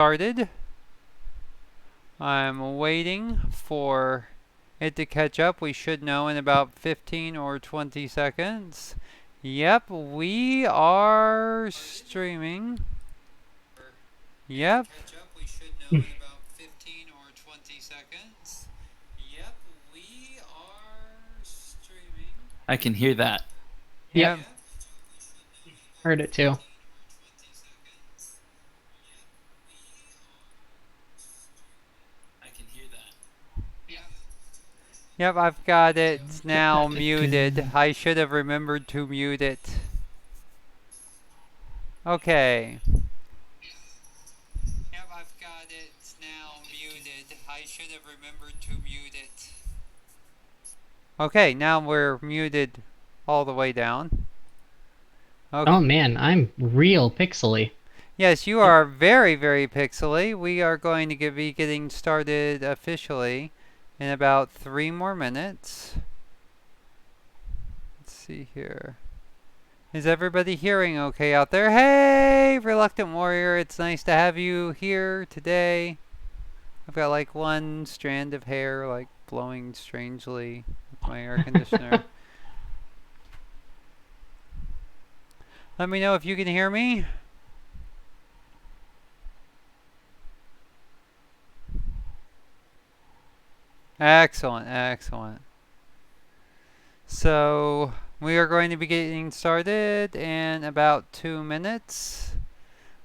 Started. I'm waiting for it to catch up. We should know in about 15 or 20 seconds. Yep, we are streaming. Yep. Yep, we are streaming. I can hear that. Yep. Yep, heard it too. I can hear that. Yep, I've got it now muted. I should have remembered to mute it. Okay. Yep, I've got it now muted. I should have remembered to mute it. Okay, now we're muted all the way down. Okay. Oh man, I'm real pixely. Yes, you are very, very pixely. We are going to be getting started officially in about 3 more minutes. Let's see here. Is everybody hearing okay out there? Hey, Reluctant Warrior, it's nice to have you here today. I've got like one strand of hair like blowing strangely with my air conditioner. Let me know if you can hear me. Excellent, excellent. So we are going to be getting started in about 2 minutes.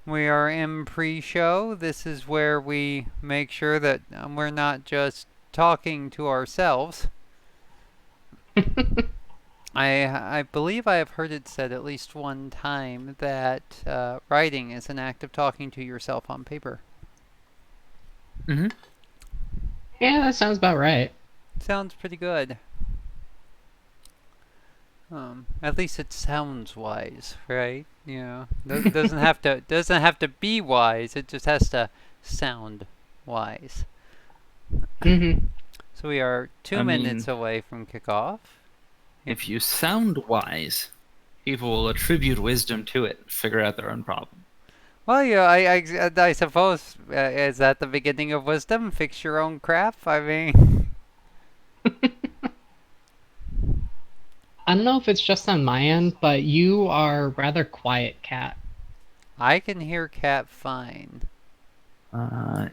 We are in pre-show. This is where we make sure that we're not just talking to ourselves. I believe I have heard it said at least one time that writing is an act of talking to yourself on paper. Mm-hmm. Yeah, that sounds about right. Sounds pretty good. At least it sounds wise, right? You know, doesn't have to be wise. It just has to sound wise. Mm-hmm. So we are 2 minutes away from kickoff. If you sound wise, people will attribute wisdom to it and figure out their own problem. Well, yeah, I suppose is that the beginning of wisdom? Fix your own crap. I mean, I don't know if it's just on my end, but you are rather quiet, Cat. I can hear Cat fine.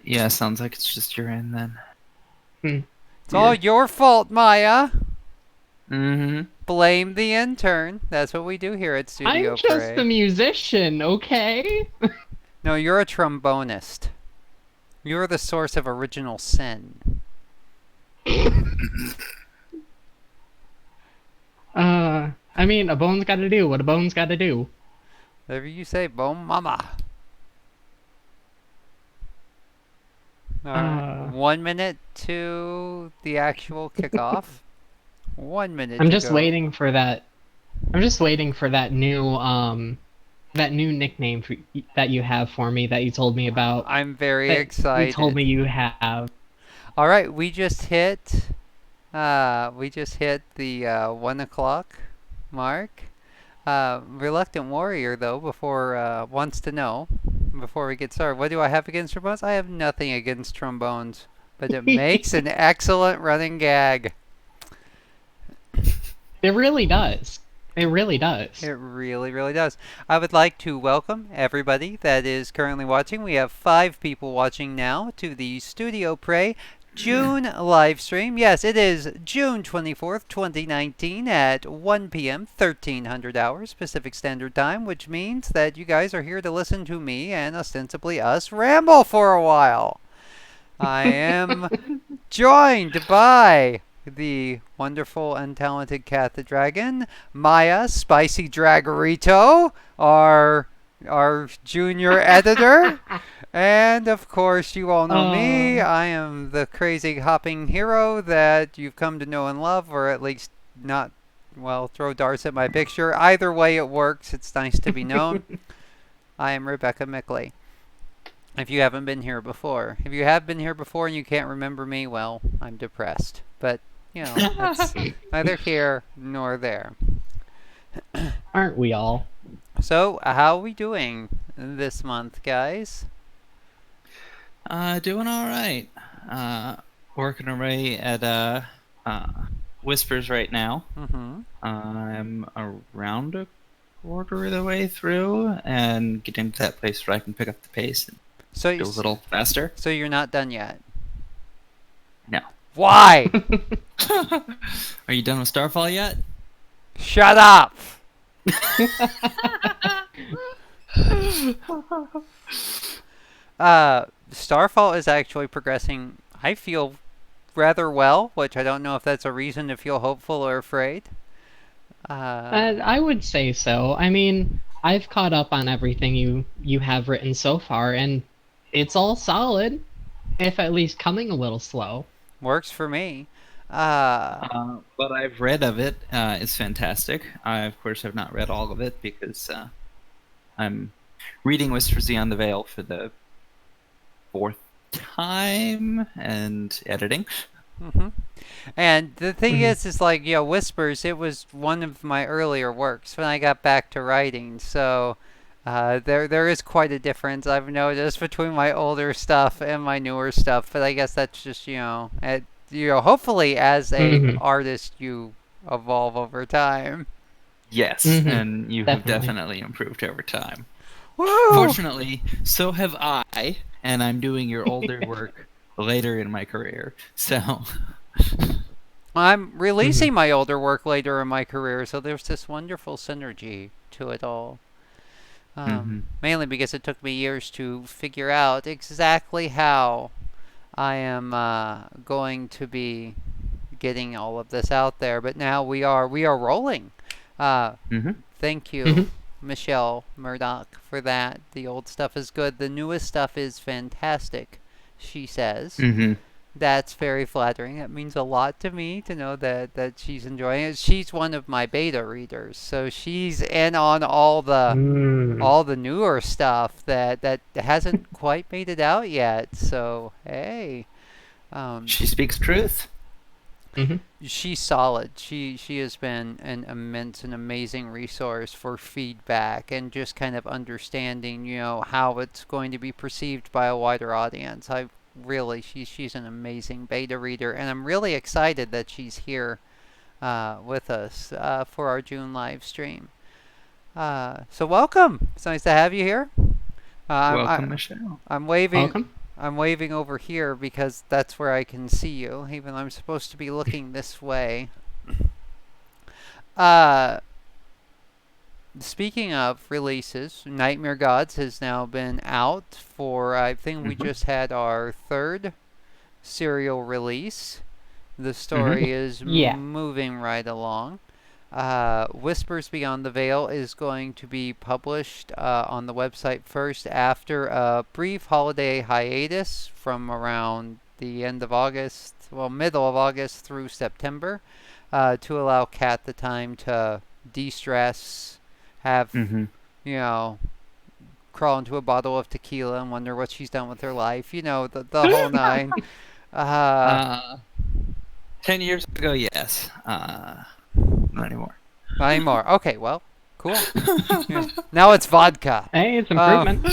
Yeah, sounds like it's just your end then. It's all your fault, Maya. Mm-hmm. Blame the intern. That's what we do here at Studio I'm just Prey. a musician, okay? No, you're a trombonist. You're the source of original sin. I mean, a bone's gotta do what a bone's gotta do. Whatever you say, Bone Mama. Alright. 1 minute to the actual kickoff. 1 minute I'm to just go. waiting for that. I'm just waiting for that new nickname that you have for me that you told me about. I'm very That excited. You told me you have. All right, we just hit the 1 o'clock mark. Reluctant Warrior, though, wants to know before we get started. What do I have against trombones? I have nothing against trombones, but it makes an excellent running gag. It really does. It really does. It really, really does. I would like to welcome everybody that is currently watching. We have 5 people watching now to the Studio Prey June live stream. Yes, it is June 24th, 2019 at 1 p.m., 1300 hours Pacific Standard Time, which means that you guys are here to listen to me and ostensibly us ramble for a while. I am joined by the wonderful and talented Cat the Dragon, Maya Spicy Dragorito, our junior editor, and of course you all know me. I am the crazy hopping hero that you've come to know and love, or at least not, well, throw darts at my picture. Either way it works. It's nice to be known. I am Rebecca Mickley. If you haven't been here before. If you have been here before and you can't remember me, well, I'm depressed. But, you know, that's neither here nor there. Aren't we all? So, how are we doing this month, guys? Doing all right. Uh, Working away at uh, Whispers right now. Mm-hmm. I'm around a quarter of the way through and getting to that place where I can pick up the pace and So, go a little faster. so you're not done yet. No. Why? Are you done with Starfall yet? Shut up. Starfall is actually progressing, I feel, rather well, which I don't know if that's a reason to feel hopeful or afraid. I would say so. I mean, I've caught up on everything you have written so far, and it's all solid, if at least coming a little slow. Works for me. Uh, What I've read of it is fantastic. I, of course, have not read all of it because I'm reading Whispers Beyond the Veil for the fourth time and editing. hmm And the thing Mhm. is like, Whispers, it was one of my earlier works when I got back to writing. So there is quite a difference I've noticed between my older stuff and my newer stuff. But I guess that's just, hopefully as a Mhm. artist you evolve over time. Yes, Mhm. and you have Definitely. definitely improved over time. Woo! Fortunately, so have I, and I'm doing your older work later in my career. So, I'm Mhm. releasing my older work later in my career, so there's this wonderful synergy to it all. hmm Mainly because it took me years to figure out exactly how I am going to be getting all of this out there. But now we are rolling. Uh, hmm Thank you, Mhm. Michelle Murdoch, for that. The old stuff is good. The newest stuff is fantastic, she says. hmm That's very flattering. That means a lot to me to know that she's enjoying it. She's one of my beta readers, so she's in on Mm. all the newer stuff that hasn't quite made it out yet. So hey, um, She speaks truth. Mhm. she's solid. She has been an immense and amazing resource for feedback and just kind of understanding, how it's going to be perceived by a wider audience. She's an amazing beta reader, and I'm really excited that she's here with us for our June live stream. So welcome. It's nice to have you here. Welcome, Michelle. I'm waving. Welcome. I'm waving over here because that's where I can see you, even though I'm supposed to be looking this way. Uh, Speaking of releases, Nightmare Gods has now been out for, I think we hmm just had our third serial release. The hmm story is Yeah. moving right along. Whispers Beyond the Veil is going to be published on the website first after a brief holiday hiatus from around the end of August, well, middle of August through September, to allow Kat the time to de stress, have, hmm you know, crawl into a bottle of tequila and wonder what she's done with her life, the whole nine. Uh, Uh, 10 years ago, yes. Not anymore. Not anymore. Okay, well, cool. Yeah. Now it's vodka. Hey, it's Um, improvement.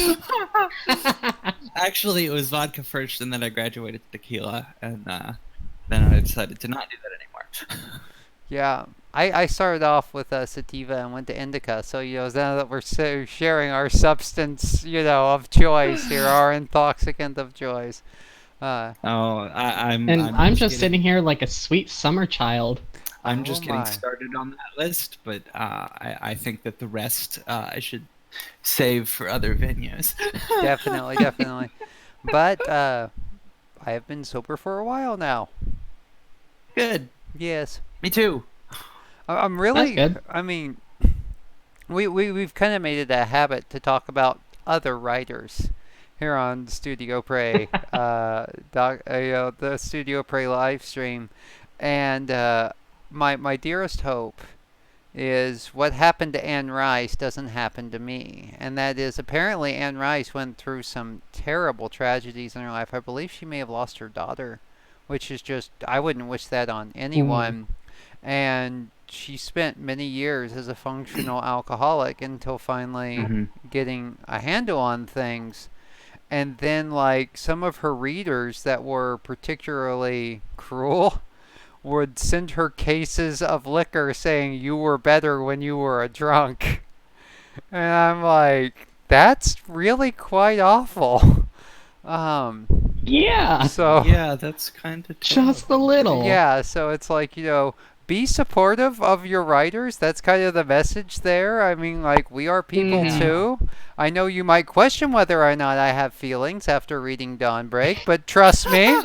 Actually, it was vodka first, and then I graduated to tequila, and then I decided to not do that anymore. yeah. I started off with sativa and went to indica. So, now that we're sharing our substance, of choice here, our intoxicant of choice. Uh, Oh, And I'm I'm just just sitting getting here like a sweet summer child. I'm oh just getting my. started on that list, but I think that the rest I should save for other venues. Definitely, definitely. But I have been sober for a while now. Good. Yes. Me too. I'm That's really, good. I mean, we've kind of made it a habit to talk about other writers here on Studio Prey, the Studio Prey live stream, and my dearest hope is what happened to Anne Rice doesn't happen to me, and that is apparently Anne Rice went through some terrible tragedies in her life. I believe she may have lost her daughter, which is just I wouldn't wish that on Ooh. anyone, and she spent many years as a functional alcoholic until finally hmm getting a handle on things. and then like some of her readers that were particularly cruel would send her cases of liquor saying you were better when you were a drunk. And I'm like, that's really quite awful. Um, Yeah, so Yeah, that's kind of just a little. yeah, so it's like, be supportive of your writers. That's kind of the message there. I mean, like, we are people Mhm. too. I know you might question whether or not I have feelings after reading Dawnbreak, but trust me,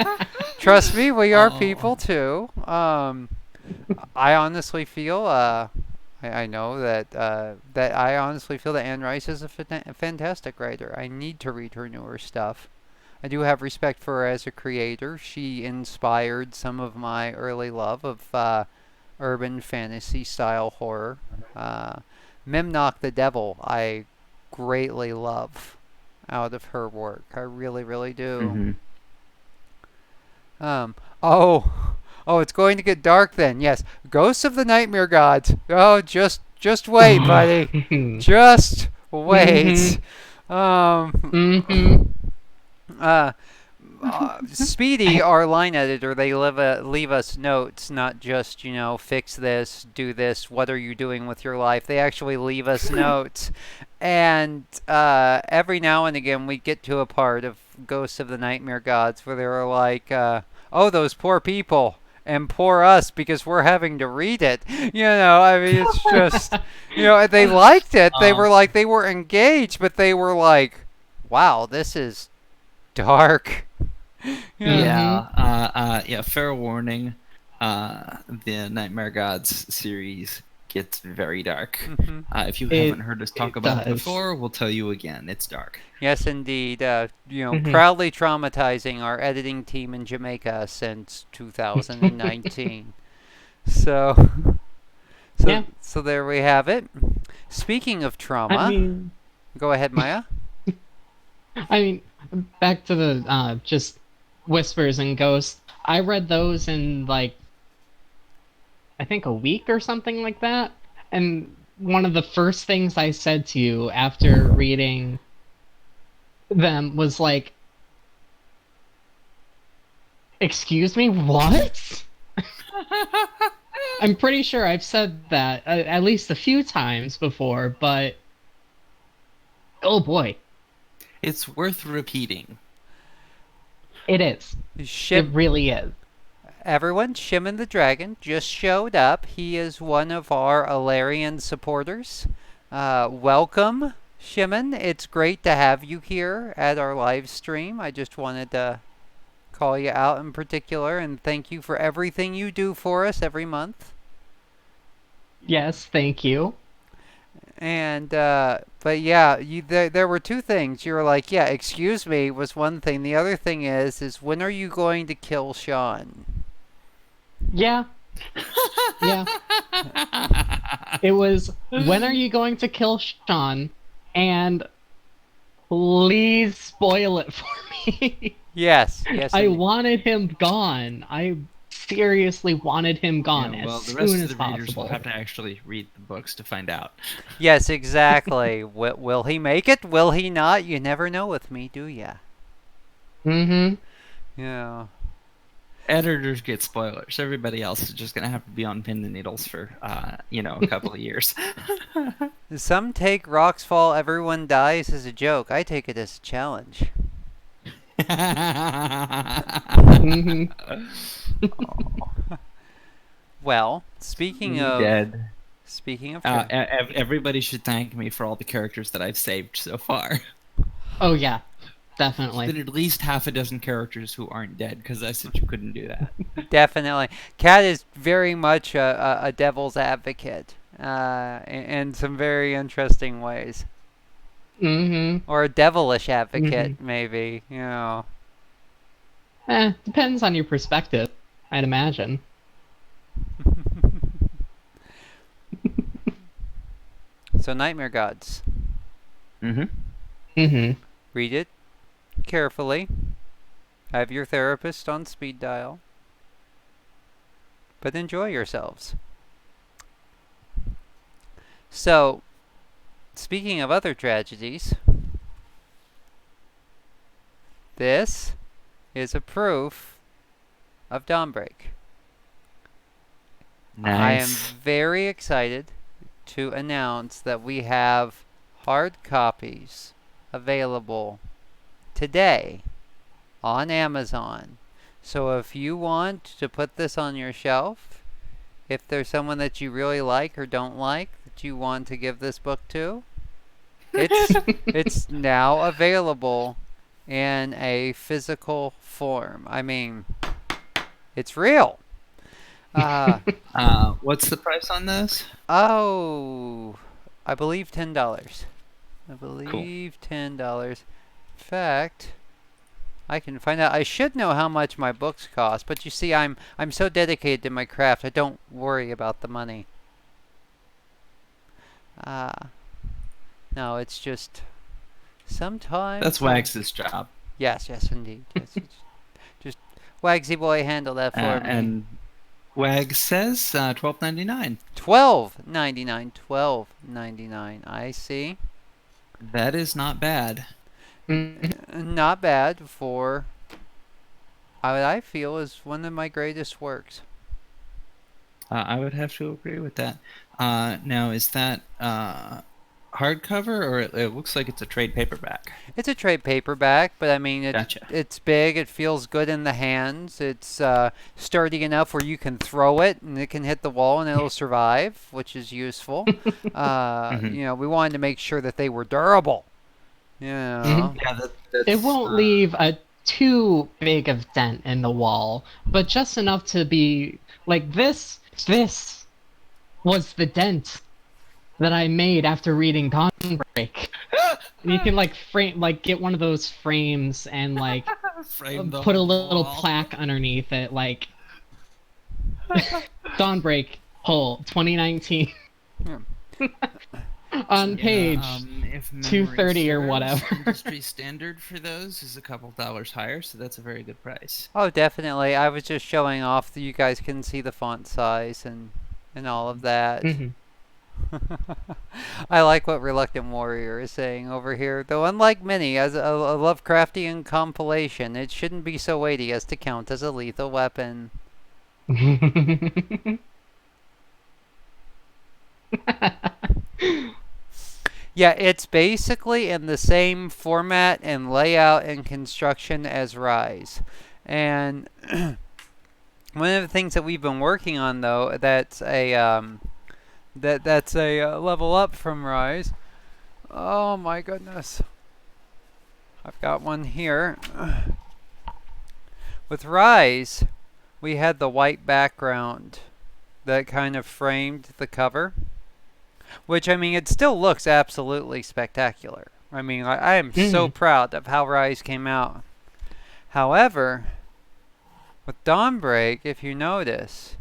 we are Oh. people too. I honestly feel, I know that I honestly feel that Anne Rice is a fantastic writer. I need to read her newer stuff. I do have respect for her as a creator. She inspired some of my early love of urban fantasy style horror. Uh, Memnoch the Devil, I greatly love out of her work. I really, really do. Hmm. Um, oh, oh, it's going to get dark then. Yes, Ghosts of the Nightmare Gods. Oh, just wait, buddy. Mhm. Just Mhm. wait. Um, Mhm. uh, Speedy, our line editor, they leave us notes, not just, fix this, do this, what are you doing with your life. They actually leave us notes. And every now and again, we get to a part of Ghosts of the Nightmare Gods where they're like, oh, those poor people. And poor us because we're having to read it. I mean, it's just, they liked it. They Oh. were like, they were engaged, but they were like, wow, this is dark. Yeah. Mhm. Yeah. Fair warning. The Nightmare Gods series gets very dark. Hmm. If you haven't It heard us talk it about it does. before, we'll tell you again. It's dark. Yes, indeed. Mhm. Proudly traumatizing our editing team in Jamaica since 2019. So, so, Yeah. so there we have it. Speaking of I trauma, mean, go ahead, Maya. I mean, back to the just whispers and ghosts. I read those in like I think a week or something like that. And one of the first things I said to you after reading them was like, "Excuse me, what?" I'm pretty sure I've said that at least a few times before, but oh boy, It's worth repeating. it is. It Shim, really is. everyone, Shimon the Dragon just showed up. He is one of our Alarian supporters. Welcome, Shimon. It's great to have you here at our live stream. I just wanted to call you out in particular and thank you for everything you do for us every month. Yes, thank you. And but yeah, there were two things. You were like, yeah, excuse me was one thing. The other thing is when are you going to kill Sean? Yeah, yeah. It was, when are you going to kill Sean? And please spoil it for me. Yes, yes, I and wanted him gone. I seriously wanted him Yeah, gone as well, the rest soon of as the readers will possible. have to actually read the books to find out. yes, exactly. Will he make it? Will he not? You never know with me, do ya? Mm-hmm. Yeah. Editors get spoilers. Everybody else is just gonna have to be on pins and needles for, a couple of years. Some take rocks fall, everyone dies as a joke. I take it as a challenge. Mm-hmm. Well, speaking Me of dead. speaking of Everybody should thank me for all the characters that I've saved so far. Oh yeah, There's definitely. been at least half a dozen characters who aren't dead because I said you couldn't do that. definitely, Kat is very much a devil's advocate, in some very interesting ways, Mm-hmm. or a devilish Mm-hmm. advocate, maybe. Depends on your perspective, I'd imagine. So, Nightmare Gods. Mm-hmm. Mm-hmm. Read it carefully. Have your therapist on speed dial, but enjoy yourselves. So, speaking of other tragedies, This is a proof of Dawnbreak. I am Nice. very excited to announce that we have hard copies available today on Amazon. So if you want to put this on your shelf, if there's someone that you really like or don't like that you want to give this book to, it's now available in a physical form. I mean, it's real. What's the price on those? Oh, I believe $10. I Cool. believe $10. In fact, I can find out. I should know how much my books cost, but you see, I'm so dedicated to my craft. I don't worry about the money. Uh, no, it's just sometimes. That's Wags's job. Yes, yes, indeed. Yes, just Wagsy boy, handle that for me. And Wags says $12.99. $12.99. I see. That is not bad. Not bad for what I feel is one of my greatest works. I would have to agree with that. Now, is that hardcover, or it looks like it's a trade paperback? It's a trade paperback, but I mean, Gotcha. it's big. It feels good in the hands. It's sturdy enough where you can throw it and it can hit the wall and it'll survive, which is useful. Mhm. You know, we wanted to make sure that they were durable. You know. Yeah, It won't leave a too big of dent in the wall, but just enough to be like this. This was the dent that I made after reading Dawnbreak. You can get one of those frames and frame the put a whole little wall. plaque underneath it, like Dawnbreak Pull 2019 Yeah. on page if memory 230 or serves, whatever. Industry standard for those is a couple dollars higher, so that's a very good price. Oh, definitely. I was just showing off that you guys can see the font size and all of that. Mhm. I like what Reluctant Warrior is saying over here. Though unlike many, as a Lovecraftian compilation, it shouldn't be so weighty as to count as a lethal weapon. Yeah, it's basically in the same format and layout and construction as Rise. And one of the things that we've been working on, though, that's a level up from Rise. Oh my goodness. I've got one here. With Rise, we had the white background that kind of framed the cover. Which, I mean, it still looks absolutely spectacular. I mean, I am so proud of how Rise came out. However, with Dawnbreak, if you notice,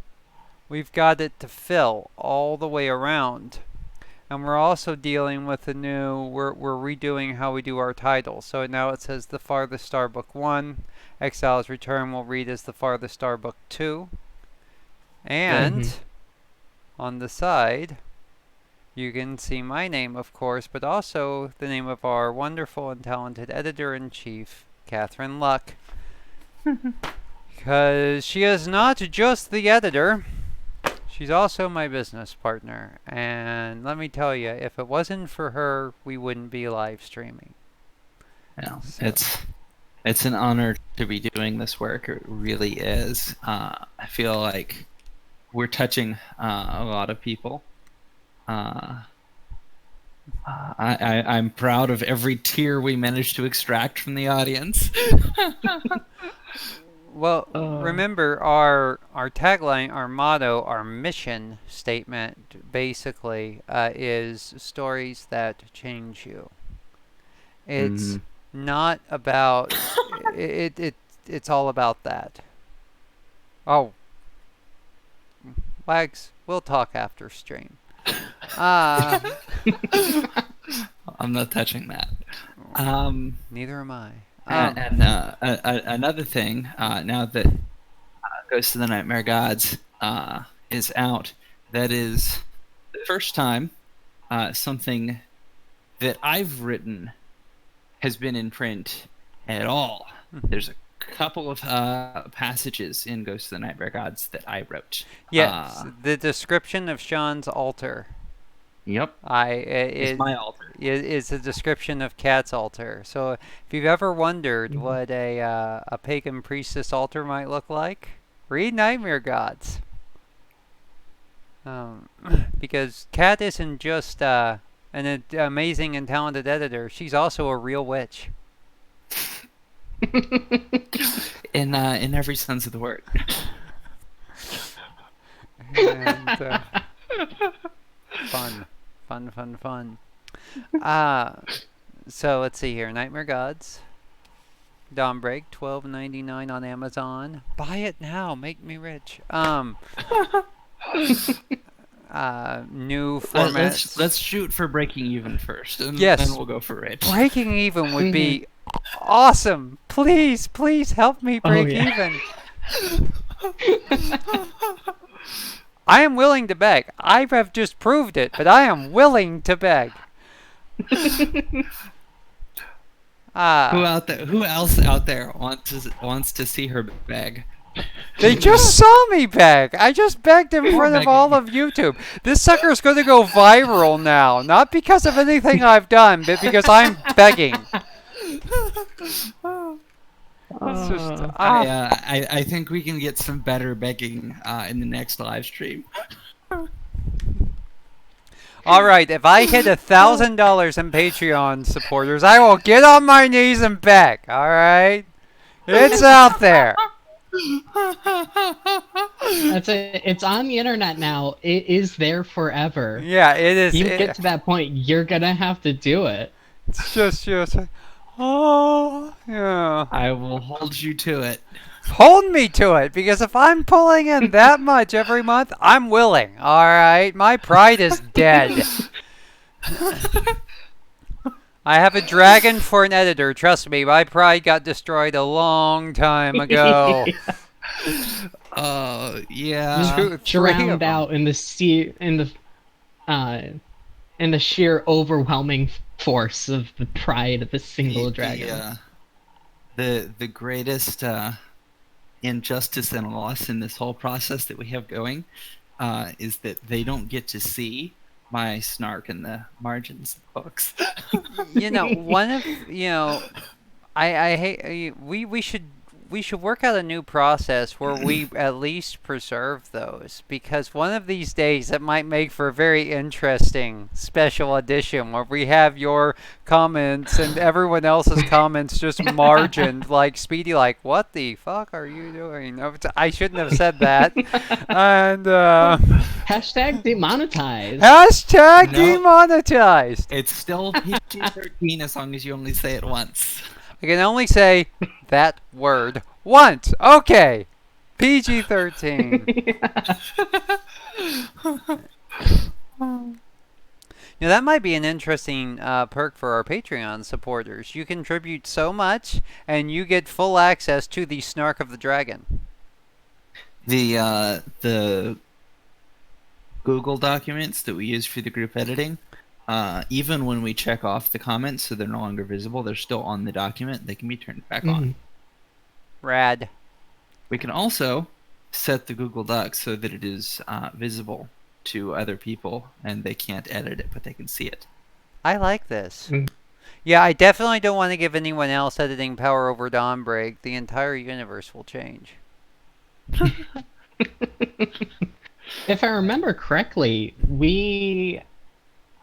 we've got it to fill all the way around. And we're also dealing with the new, we're redoing how we do our titles. So now it says The Farthest Star Book 1. Exile's Return will read as The Farthest Star Book 2. And on the side, you can see my name, of course, but also the name of our wonderful and talented editor-in-chief, Catherine Luck. Because she is not just the editor, she's also my business partner. And let me tell you, if it wasn't for her, we wouldn't be live streaming. Yeah, So. it's an honor to be doing this work. It really is. I feel like we're touching a lot of people. I'm proud of every tear we managed to extract from the audience. Well, remember our tagline, our motto, our mission statement basically is stories that change you. It's not about it's all about that. Oh, Wags, we'll talk after stream. I'm not touching that. Neither am I. Another thing, now that Ghost of the Nightmare Gods is out, that is the first time something that I've written has been in print at all. There's a couple of passages in Ghost of the Nightmare Gods that I wrote. Yes, the description of Sean's altar. Yep. It's my altar. Is a description of Kat's altar. So if you've ever wondered what a pagan priestess altar might look like, read Nightmare Gods. Because Kat isn't just an amazing and talented editor; she's also a real witch. In every sense of the word. And, fun. So let's see here. Nightmare Gods. Dawnbreak, $12.99 on Amazon. Buy it now. Make me rich. New formats. Let's shoot for breaking even first, and Yes. then we'll go for rich. Breaking even would be awesome. Please help me break even. I am willing to beg. I have just proved it, but I am willing to beg. Who else out there wants to see her beg? They just saw me beg. I just begged in front of all of YouTube. This sucker's going to go viral now, not because of anything I've done, but because I'm begging. I think we can get some better begging in the next live stream. All right, if I hit $1,000 in Patreon supporters, I will get on my knees and beg. All right, it's out there. That's it. It's on the internet now. It is there forever. Yeah, it is. You get to that point, you're gonna have to do it. It's just, oh, yeah. I will hold you to it. Hold me to it, because if I'm pulling in that much every month, I'm willing. All right, my pride is dead. I have a dragon for an editor. Trust me, my pride got destroyed a long time ago. Yeah. Drowned out in the sea, in the sheer overwhelming force of the pride of a single dragon. The greatest injustice and loss in this whole process that we have going is that they don't get to see my snark in the margins of books. I hate we should work out a new process where we at least preserve those, because one of these days it might make for a very interesting special edition where we have your comments and everyone else's comments just margined, like Speedy, like, what the fuck are you doing? I shouldn't have said that. And Hashtag demonetized. Hashtag demonetized. It's still PG-13 as long as you only say it once. I can only say that word once. Okay. PG-13. That might be an interesting perk for our Patreon supporters. You contribute so much, and you get full access to the Snark of the Dragon. The Google documents that we use for the group editing, even when we check off the comments so they're no longer visible, they're still on the document. They can be turned back on. Rad. We can also set the Google Docs so that it is visible to other people, and they can't edit it, but they can see it. I like this. Yeah, I definitely don't want to give anyone else editing power over Dawnbreak. The entire universe will change. If I remember correctly, we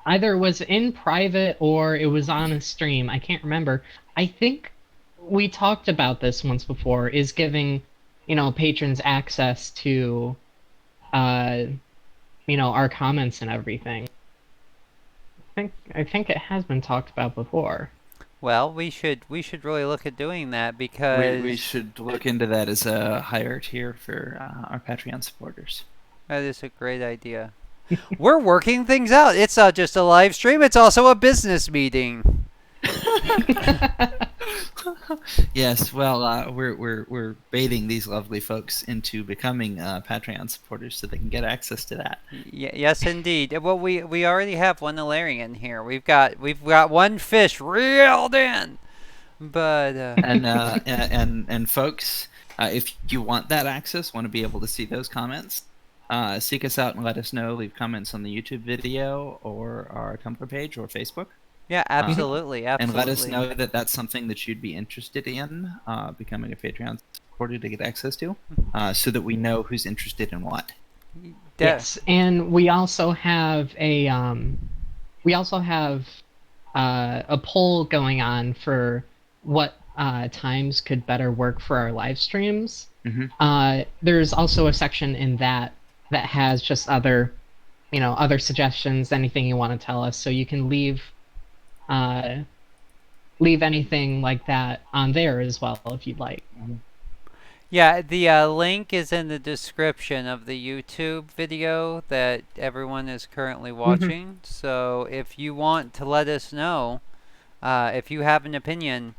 either was in private or it was on a stream. I can't remember. I think we talked about this once before, is giving, patrons access to, our comments and everything. I think it has been talked about before. Well, we should really look at doing that, because we should look into that as a higher tier for our Patreon supporters. That is a great idea. We're working things out. It's not just a live stream, it's also a business meeting. Yes, well, we're baiting these lovely folks into becoming Patreon supporters so they can get access to that. Yes, indeed. Well, we already have one Ilarian here. We've got one fish reeled in. But And folks, if you want that access, want to be able to see those comments, seek us out and let us know. Leave comments on the YouTube video or our Tumblr page or Facebook. yeah, absolutely, And let us absolutely. know that that's something that you'd be interested in becoming a Patreon supporter to get access to, so that we know who's interested in what. Yes, and we also have a poll going on for what times could better work for our live streams. There's also a section in that has just other suggestions, anything you want to tell us, so you can leave anything like that on there as well if you'd like. Yeah, the link is in the description of the YouTube video that everyone is currently watching. So if you want to let us know, if you have an opinion,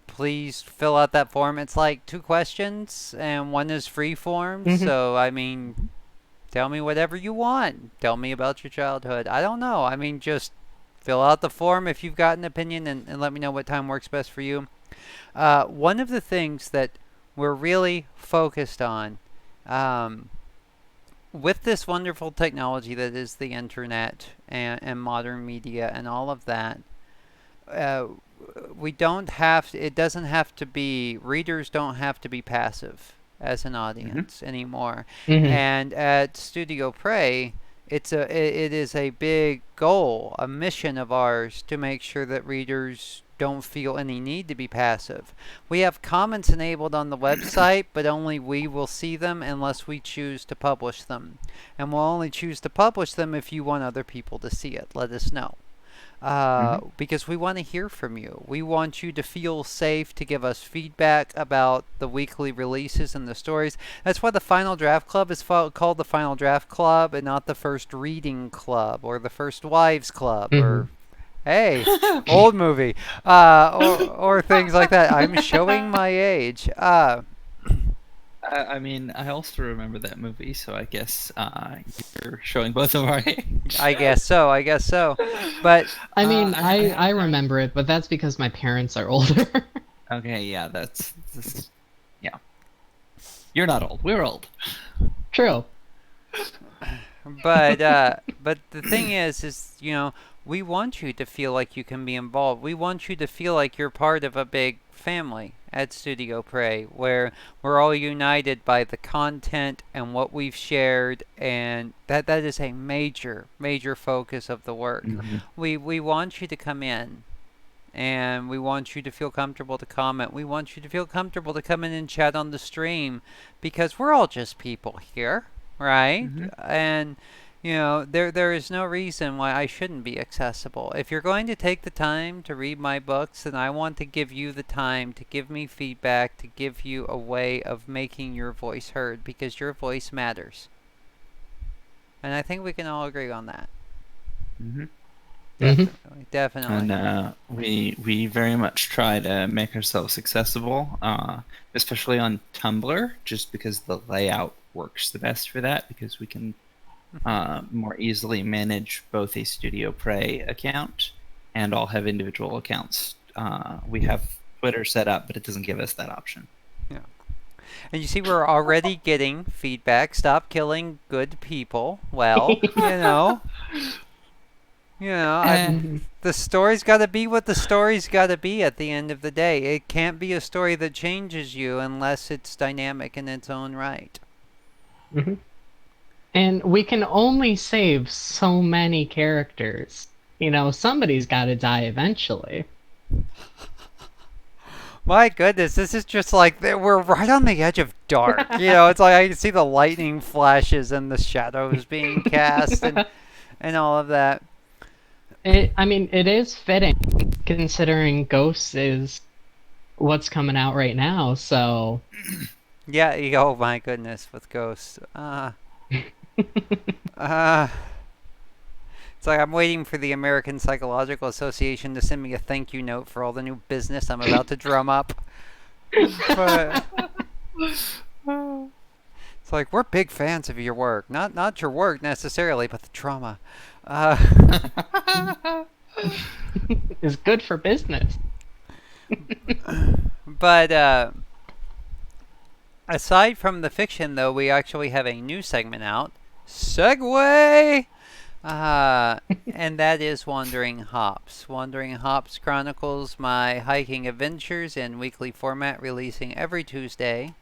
please fill out that form. It's like 2 questions, and one is free form. So, I mean, tell me whatever you want. Tell me about your childhood. I don't know. I mean, just fill out the form if you've got an opinion, and let me know what time works best for you. One of the things that we're really focused on with this wonderful technology that is the internet and modern media and all of that, we don't have to, it doesn't have to be, readers don't have to be passive as an audience anymore. And at Studio Prey, it is a big goal, a mission of ours to make sure that readers don't feel any need to be passive. We have comments enabled on the website, but only we will see them unless we choose to publish them. And we'll only choose to publish them if you want other people to see it. Let us know. Because we want to hear from you. We want you to feel safe to give us feedback about the weekly releases and the stories. That's why the Final Draft Club is called the Final Draft Club and not the First Reading Club or the First Wives Club or, hey, old movie, or things like that. I'm showing my age. I mean, I also remember that movie, so I guess you're showing both of our age. I guess so. But I mean, I remember it, but that's because my parents are older. Okay, yeah, yeah. You're not old. We're old. True. But the thing is we want you to feel like you can be involved. We want you to feel like you're part of a big family at Studio Prey, where we're all united by the content and what we've shared, and that is a major focus of the work. We want you to come in, and we want you to feel comfortable to comment. We want you to feel comfortable to come in and chat on the stream, because we're all just people here, right? And there is no reason why I shouldn't be accessible. If you're going to take the time to read my books, then I want to give you the time to give me feedback, to give you a way of making your voice heard, because your voice matters. And I think we can all agree on that. Definitely. And we very much try to make ourselves accessible, especially on Tumblr, just because the layout works the best for that, because we can more easily manage both a Studio Prey account and all have individual accounts. We have Twitter set up, but it doesn't give us that option. Yeah. And you see, we're already getting feedback. Stop killing good people. Well, the story's got to be what the story's got to be at the end of the day. It can't be a story that changes you unless it's dynamic in its own right. And we can only save so many characters. Somebody's got to die eventually. My goodness, this is just like, we're right on the edge of dark. It's like I can see the lightning flashes and the shadows being cast and all of that. It is fitting, considering Ghosts is what's coming out right now, so... Yeah, oh my goodness, with Ghosts. It's like I'm waiting for the American Psychological Association to send me a thank you note for all the new business I'm about to drum up. But it's like, we're big fans of your work. Not your work necessarily, but the trauma. Is good for business. But aside from the fiction, though, we actually have a new segment out. Segway! Uh, and that is Wandering Hops. Wandering Hops chronicles my hiking adventures in weekly format, releasing every Tuesday.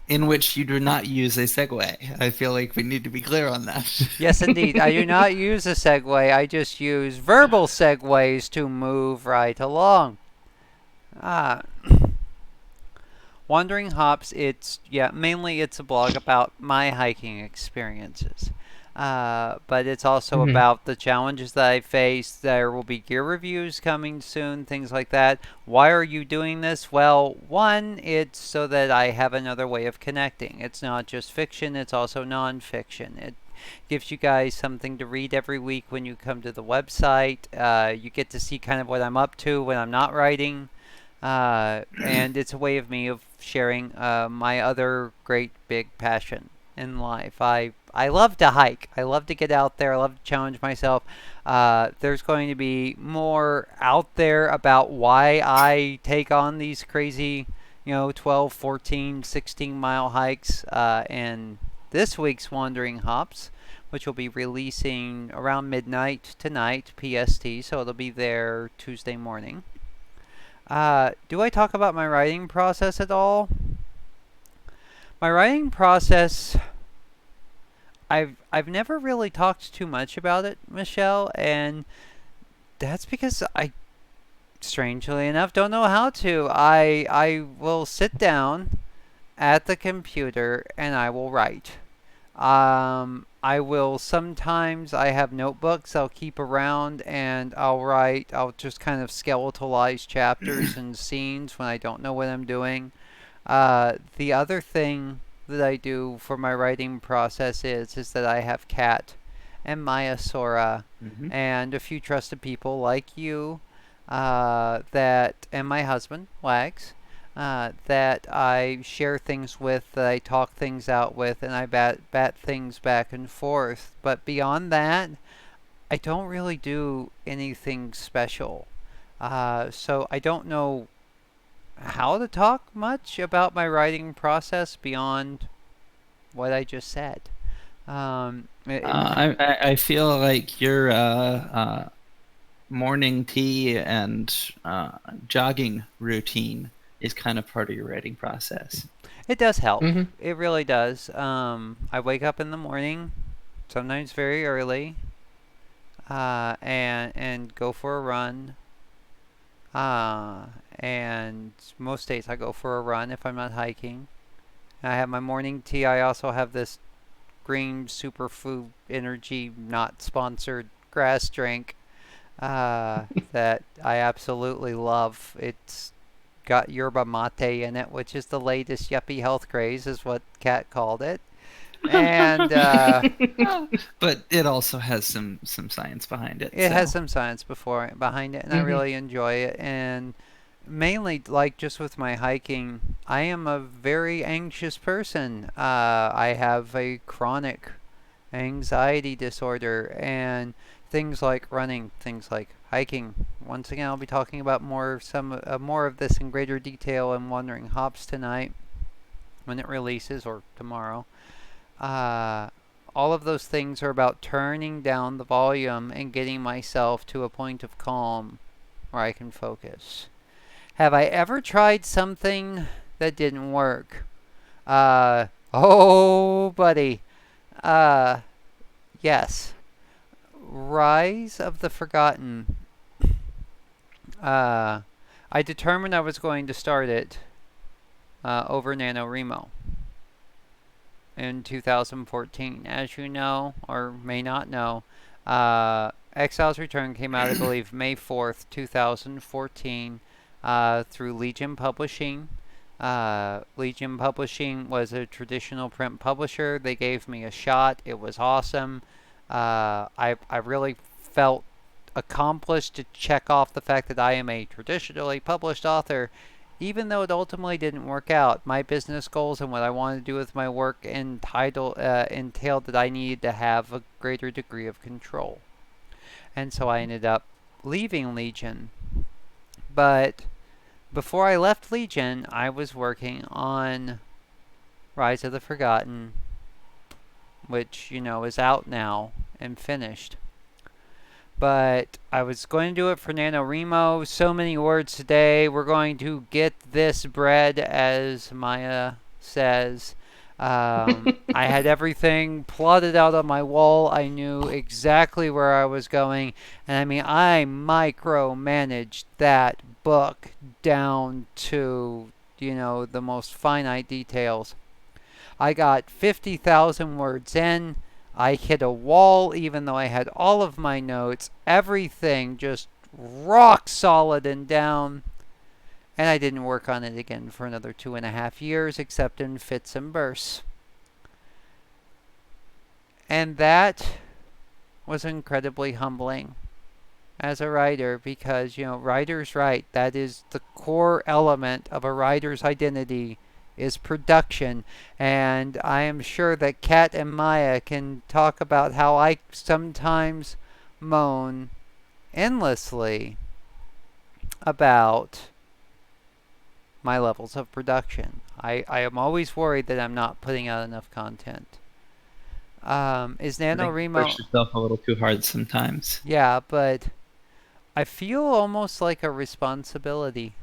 In which you do not use a segue. I feel like we need to be clear on that. Yes, indeed. I do not use a segue. I just use verbal segues to move right along. Uh, Wandering Hops, mainly it's a blog about my hiking experiences. But it's also Hmm. about the challenges that I face. There will be gear reviews coming soon, things like that. Why are you doing this? Well, one, it's so that I have another way of connecting. It's not just fiction, it's also nonfiction. It gives you guys something to read every week when you come to the website. You get to see kind of what I'm up to when I'm not writing. And it's a way of me of sharing my other great big passion in life. I love to hike. I love to get out there. I love to challenge myself. There's going to be more out there about why I take on these crazy, 12, 14, 16-mile hikes. And this week's Wandering Hops, which will be releasing around midnight tonight, PST, so it'll be there Tuesday morning. Do I talk about my writing process at all? My writing process, I've never really talked too much about it, Michelle, and that's because I, strangely enough, don't know how to. I will sit down at the computer and I will write. I will sometimes, I have notebooks I'll keep around and I'll write. I'll just kind of skeletalize chapters and scenes when I don't know what I'm doing. The other thing that I do for my writing process is that I have Kat and Maya Sora Mm-hmm. and a few trusted people like you, and my husband Wags, that I share things with, that I talk things out with, and I bat things back and forth. But beyond that, I don't really do anything special. So I don't know how to talk much about my writing process beyond what I just said. I feel like your morning tea and jogging routine is kind of part of your writing process. it does help. Hmm. It really does. I wake up in the morning, sometimes very early, and go for a run. And most days I go for a run if I'm not hiking. I have my morning tea. I also have this green superfood energy, not sponsored grass drink that I absolutely love. It's got yerba mate in it, which is the latest yuppie health craze, is what Kat called it. And But it also has some science behind it. it has So some science behind it, and I Hmm. really enjoy it. And mainly, like just with my hiking, I am a very anxious person. I have a chronic anxiety disorder, and things like running, things like hiking. Once again, I'll be talking about more of this in greater detail in Wandering Hops tonight when it releases, or tomorrow. Uh, all of those things are about turning down the volume and getting myself to a point of calm where I can focus. Have I ever tried something that didn't work? Oh, buddy. Uh, yes. Rise of the Forgotten. Uh, I determined I was going to start it over NaNoWriMo in 2014. As you know, or may not know, Exile's Return came out, I believe, May 4th, 2014, through Legion Publishing. Legion Publishing was a traditional print publisher. They gave me a shot. It was awesome. I really felt accomplished to check off the fact that I am a traditionally published author, even though it ultimately didn't work out. My business goals and what I wanted to do with my work entailed that I needed to have a greater degree of control. And so I ended up leaving Legion. But before I left Legion, I was working on Rise of the Forgotten, which, is out now and finished. But I was going to do it for NaNoWriMo. So many words today. We're going to get this bread, as Maya says. I had everything plotted out on my wall. I knew exactly where I was going. And I mean, I micromanaged that book down to, the most finite details. I got 50,000 words in. I hit a wall even though I had all of my notes. Everything just rock solid and down. And I didn't work on it again for another 2.5 years, except in fits and bursts. And that was incredibly humbling as a writer because, writers write. That is the core element of a writer's identity is production. And I am sure that Kat and Maya can talk about how I sometimes moan endlessly about my levels of production. I am always worried that I'm not putting out enough content. Is NaNoWriMo... Push yourself a little too hard sometimes. Yeah, but I feel almost like a responsibility.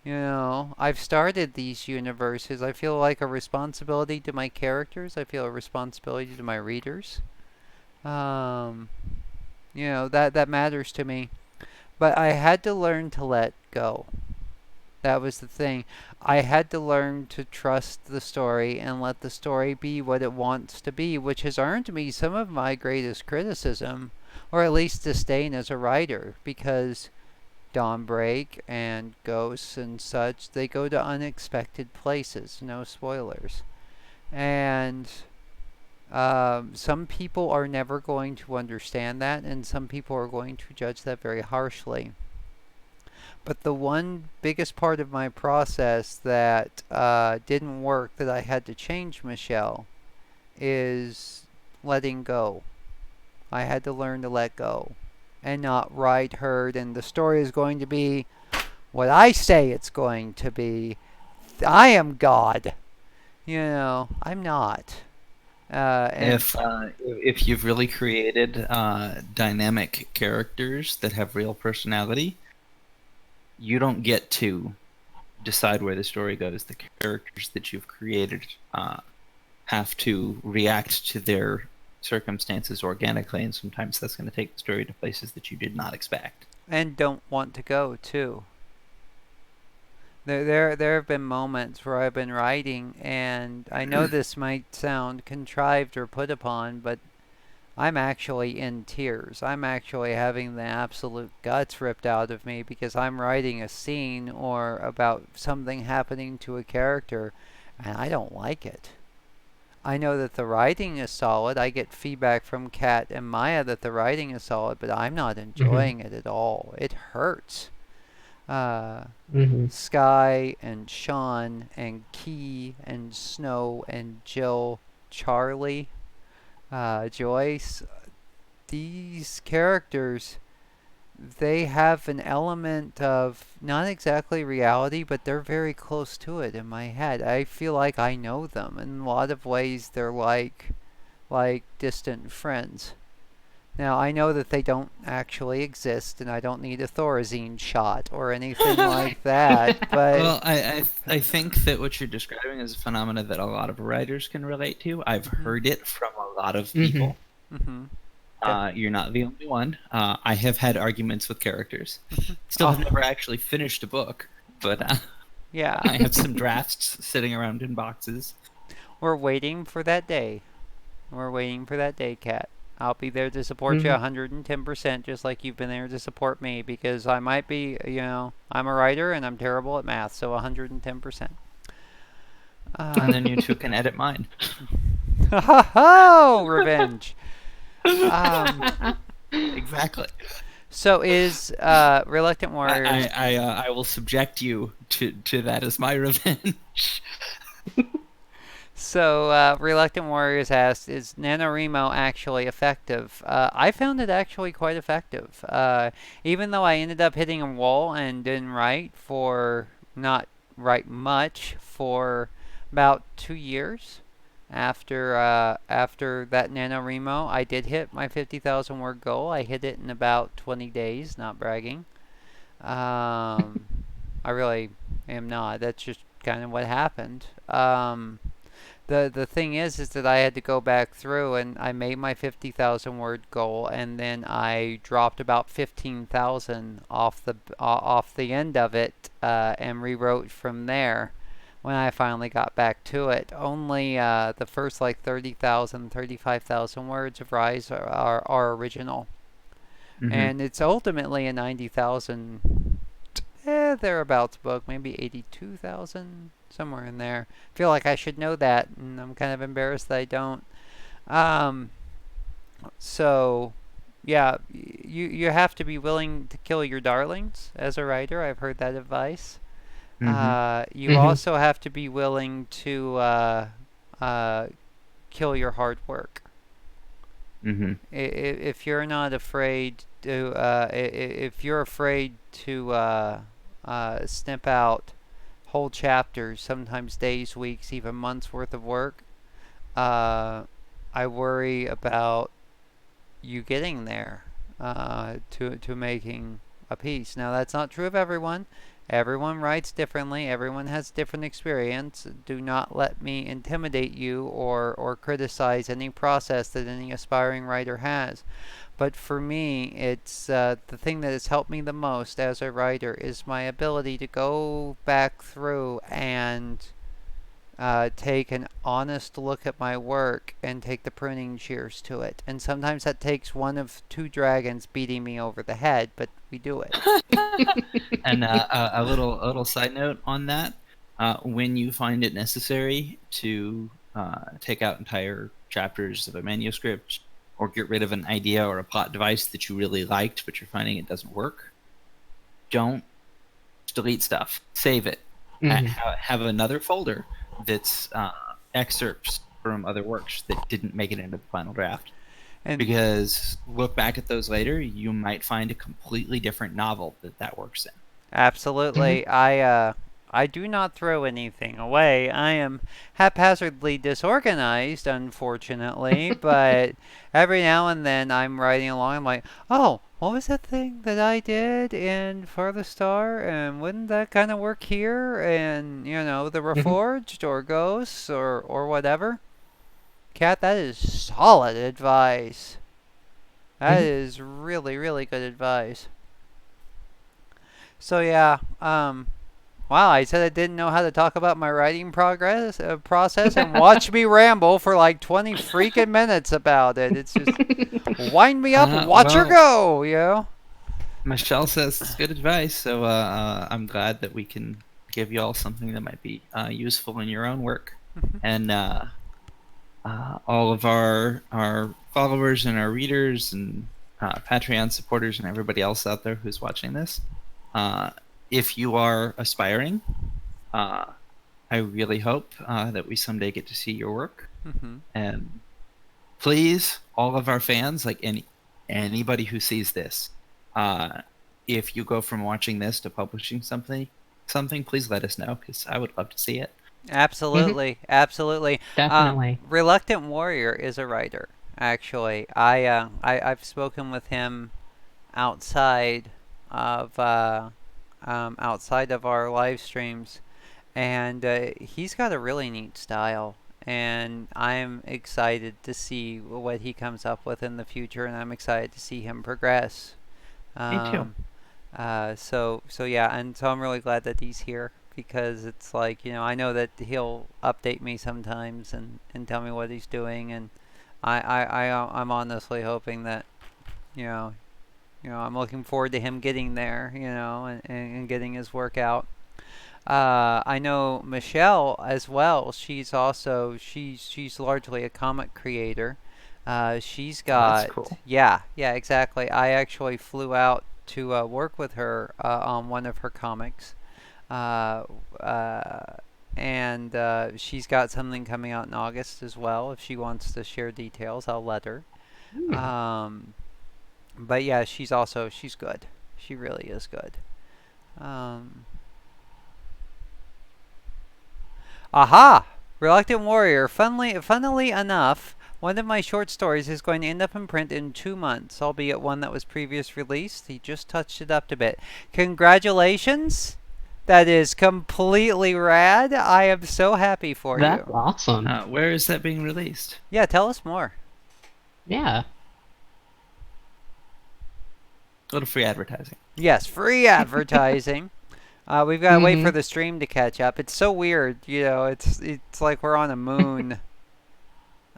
I've started these universes. I feel like a responsibility to my characters. I feel a responsibility to my readers. That matters to me. But I had to learn to let go. That was the thing. I had to learn to trust the story and let the story be what it wants to be, which has earned me some of my greatest criticism, or at least disdain as a writer, because Dawnbreak and Ghosts and such, they go to unexpected places. No spoilers. And some people are never going to understand that, and some people are going to judge that very harshly. But the one biggest part of my process that didn't work, that I had to change, Michelle, is letting go. I had to learn to let go and not write herd, and the story is going to be what I say it's going to be. I am God. I'm not. If you've really created dynamic characters that have real personality, you don't get to decide where the story goes. The characters that you've created have to react to their circumstances organically, and sometimes that's going to take the story to places that you did not expect. And don't want to go, too. There have been moments where I've been writing, and I know this might sound contrived or put upon, but I'm actually in tears. I'm actually having the absolute guts ripped out of me because I'm writing a scene or about something happening to a character, and I don't like it. I know that the writing is solid. I get feedback from Kat and Maya that the writing is solid, but I'm not enjoying it at all. It hurts. Sky and Sean and Key and Snow and Jill, Charlie, Joyce, these characters, they have an element of not exactly reality, but they're very close to it in my head. I feel like I know them. In a lot of ways, they're like distant friends. Now, I know that they don't actually exist, and I don't need a Thorazine shot or anything like that, but... Well, I think that what you're describing is a phenomenon that a lot of writers can relate to. I've heard it from a lot of people. You're not the only one. I have had arguments with characters. Still have never actually finished a book, but yeah, I have some drafts sitting around in boxes. We're waiting for that day. We're waiting for that day, Kat. I'll be there to support you 110%, just like you've been there to support me, because I might be, I'm a writer and I'm terrible at math, so 110%. And then you two can edit mine. Oh, revenge. Exactly. So is Reluctant Warriors... I will subject you to that as my revenge. So, Reluctant Warriors asked, is NaNoWriMo actually effective? I found it actually quite effective. Even though I ended up hitting a wall and didn't not write much for about 2 years after that NaNoWriMo, I did hit my 50,000 word goal. I hit it in about 20 days, not bragging. Um, I really am not. That's just kind of what happened. The thing is that I had to go back through and I made my 50,000 word goal and then I dropped about 15,000 off the end of it and rewrote from there when I finally got back to it. Only the first like 30,000, 35,000 words of Rise are original. Mm-hmm. And it's ultimately a 90,000 thereabouts book, maybe 82,000, somewhere in there. I feel like I should know that, and I'm kind of embarrassed that I don't. Um, so, yeah, you have to be willing to kill your darlings as a writer. I've heard that advice. Mm-hmm. You Hmm. also have to be willing to uh, kill your hard work. Mm-hmm. If you're not afraid to, if you're afraid to snip out whole chapters, sometimes days, weeks, even months worth of work, uh, I worry about you getting there to making a piece. Now that's not true of everyone. Everyone writes differently. Everyone has different experience. Do not let me intimidate you or criticize any process that any aspiring writer has. But for me, it's the thing that has helped me the most as a writer is my ability to go back through and take an honest look at my work and take the pruning shears to it. And sometimes that takes one of two dragons beating me over the head, but we do it. And a little side note on that: when you find it necessary to take out entire chapters of a manuscript or get rid of an idea or a plot device that you really liked, but you're finding it doesn't work, don't delete stuff. Save it. Hmm. Have another folder that's excerpts from other works that didn't make it into the final draft. And Because look back at those later, you might find a completely different novel that works in. Hmm. absolutely, I do not throw anything away. I am haphazardly disorganized, unfortunately, but every now and then I'm writing along. I'm like, oh, what was that thing that I did in Farther Star? And wouldn't that kind of work here? And the Hmm. Reforged or Ghosts or whatever. Cat, that is solid advice. That Hmm. is really, really good advice. So yeah, wow, I said I didn't know how to talk about my writing process, and watch me ramble for like 20 freaking minutes about it. It's just wind me up, watch her Well, go. Michelle says it's good advice, so I'm glad that we can give you all something that might be useful in your own work. And all of our followers and our readers and Patreon supporters and everybody else out there who's watching this, uh, if you are aspiring, uh, I really hope that we someday get to see your work. Mm-hmm. And please, all of our fans, like anybody who sees this, uh, if you go from watching this to publishing something, please let us know because I would love to see it. Hmm. Absolutely, absolutely. Definitely. Reluctant Warrior is a writer. Actually, I've spoken with him outside of outside of our live streams, and he's got a really neat style. And I'm excited to see what he comes up with in the future, and I'm excited to see him progress. Me too. Um, so yeah, and so I'm really glad that he's here because it's like I know that he'll update me sometimes and tell me what he's doing, and I'm honestly hoping that you know I'm looking forward to him getting there, and getting his work out. I know Michelle as well. She's largely a comic creator. She's Oh, that's got cool. yeah, exactly. I actually flew out to work with her on one of her comics. Uh, uh, and she's got something coming out in August as well. If she wants to share details, I'll let her. Um, but yeah, she's good. She really is good. Um, Aha! Reluctant Warrior. Funnily enough, one of my short stories is going to end up in print in 2 months, albeit one that was previous released. He just touched it up a bit. Congratulations! That is completely rad. I am so happy for That's you. awesome. Where is that being released? Yeah, tell us more. Yeah. A little free advertising. Yes, free advertising. We've got to wait for Mhm. the stream to catch up. It's so weird, it's like we're on a moon.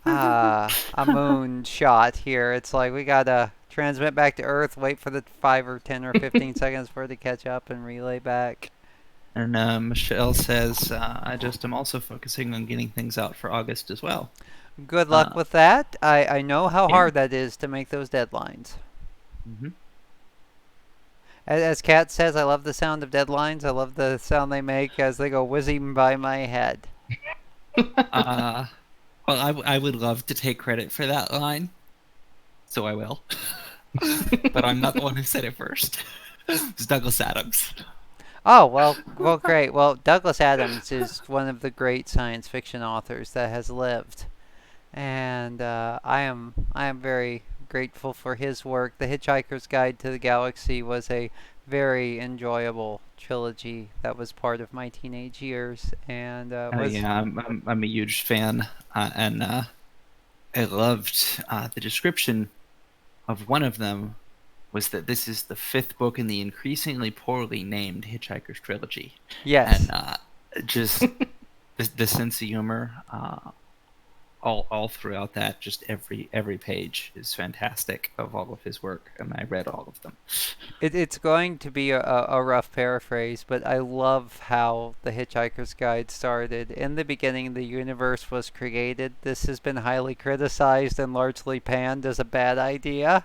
A moon shot here. It's like we gotta transmit back to Earth, wait for the 5 or 10 or 15 seconds for it to catch up, and relay back. And Michelle says, I just am also focusing on getting things out for August as well. Good luck with that. I know how Yeah. hard that is to make those deadlines. Mm-hmm. As Kat says, I love the sound of deadlines. I love the sound they make as they go whizzing by my head. Well, I would love to take credit for that line, so I will. But I'm not the one who said it first. It's Douglas Adams. Oh, well, great. Well, Douglas Adams is one of the great science fiction authors that has lived, and I am very grateful for his work. The Hitchhiker's Guide to the Galaxy was a very enjoyable trilogy that was part of my teenage years, and Yeah, I'm a huge fan, and I loved the description of one of them was that this is the 5th book in the increasingly poorly named Hitchhiker's trilogy. Yes. And just the sense of humor, all throughout that, just every page is fantastic of all of his work, and I read all of them. It's going to be a rough paraphrase, but I love how the Hitchhiker's Guide started. In the beginning, the universe was created. This has been highly criticized and largely panned as a bad idea.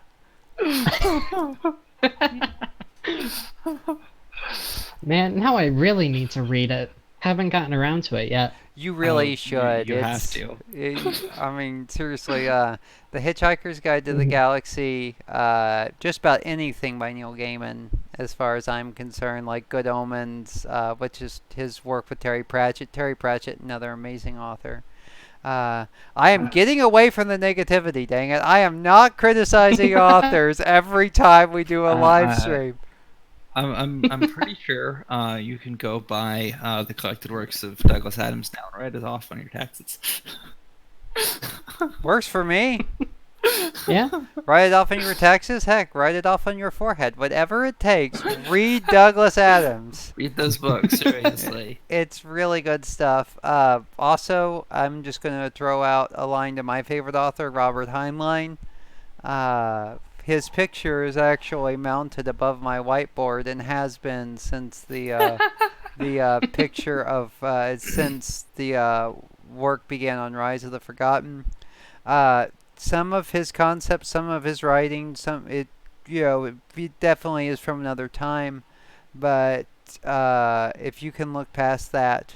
Man, now I really need to read it. Haven't gotten around to it yet. You really should. You have to. I mean, seriously, The Hitchhiker's Guide to the Galaxy, just about anything by Neil Gaiman, as far as I'm concerned, like Good Omens, which is his work with Terry Pratchett. Terry Pratchett, another amazing author. I am getting away from the negativity, dang it. I am not criticizing authors every time we do a live stream. I'm pretty sure you can go buy the collected works of Douglas Adams now and write it off on your taxes. Works for me. Yeah. Write it off on your taxes? Heck, write it off on your forehead. Whatever it takes. Read Douglas Adams. Read those books, seriously. It's really good stuff. Also, I'm just going to throw out a line to my favorite author, Robert Heinlein. His picture is actually mounted above my whiteboard and has been since the picture of since the work began on Rise of the Forgotten. Some of his concepts, some of his writing, it definitely is from another time, but if you can look past that,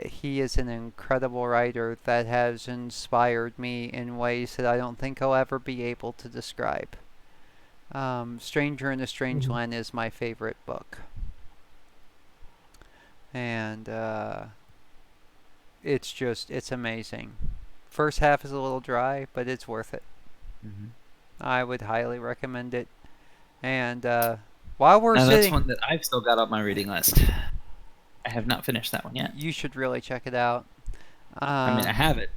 he is an incredible writer that has inspired me in ways that I don't think I'll ever be able to describe. Stranger in a Strange Land is my favorite book. And it's amazing. First half is a little dry, but it's worth it. Mm-hmm. I would highly recommend it. And while we're now, sitting... that's one that I've still got on my reading list. I have not finished that one yet. You should really check it out. I mean, I have it.